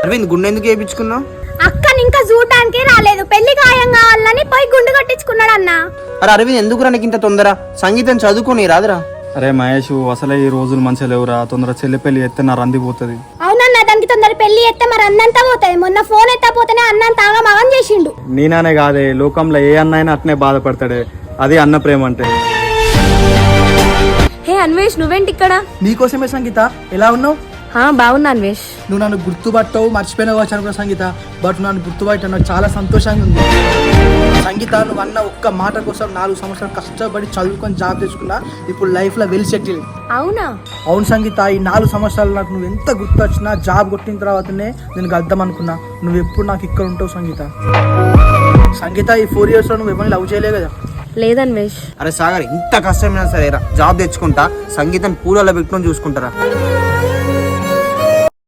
అరవింద్ గుండె ఎందుకు వేయించుకున్నావు? అక్కని ఇంకా చూడటానికి రాలేదు, పెళ్లి ఖాయం కావాలని పోయి గుండు కట్టించుకున్నాడు అన్న. అరే అరవింద్ ఎందుకు నీకు ఇంత తొందర? సంగీతం చదువుకొని రాదురా? అరే మహేష్, అసలే ఈ రోజులు మంచిగా లేవురా. తొందర చెల్లి పెళ్లి ఎత్తే నా రందిపోతుంది. అవునన్నా, దానికి తొందర పెళ్లి ఎత్తే మరి అన్నంతా పోతుంది. మొన్న ఫోన్ ఎత్తపోతేనే అన్నంత ఆగమగం చేసిండు. నేనానే కాదే, లోకంలో ఏ అన్నైనా అట్నే బాధపడతాడే. అది అన్న ప్రేమ అంటే. హే అన్వేష్, నువ్వేంటి ఇక్కడ? నీకోసమే సంగీత. ఎలా ఉన్నావు? బాగున్నా అన్వేష్. నువ్వు నన్ను గుర్తుపట్టవు, మర్చిపోయినావు అనుకున్నా సంగీత. బట్ నన్ను గుర్తుపట్ట నాకు చాలా సంతోషంగా ఉంది సంగీత. నువ్వు అన్న ఒక్క మాట కోసం 4 సంవత్సరాలు కష్టపడి చదువుకొని జాబ్ తెచ్చుకున్నా. ఇప్పుడు లైఫ్లో వెల్ సెటిల్. అవునా? అవును సంగీత, ఈ 4 సంవత్సరాలు నాకు నువ్వు ఎంత గుర్తు వచ్చినా జాబ్ కొట్టిన తర్వాతనే నేను కలుద్దాం అనుకున్నా. నువ్వు ఎప్పుడు నాకు ఇక్కడ ఉంటావు సంగీత. సంగీత, ఈ 4 years లో నువ్వు ఎవరిని లవ్ చేయలే కదా? లేదన్వేష్. అరే సాగర్, ఇంత కష్టమైనా సరే జాబ్ తెచ్చుకుంటా, సంగీతం పూలలో పెట్టుకొని చూసుకుంటారా.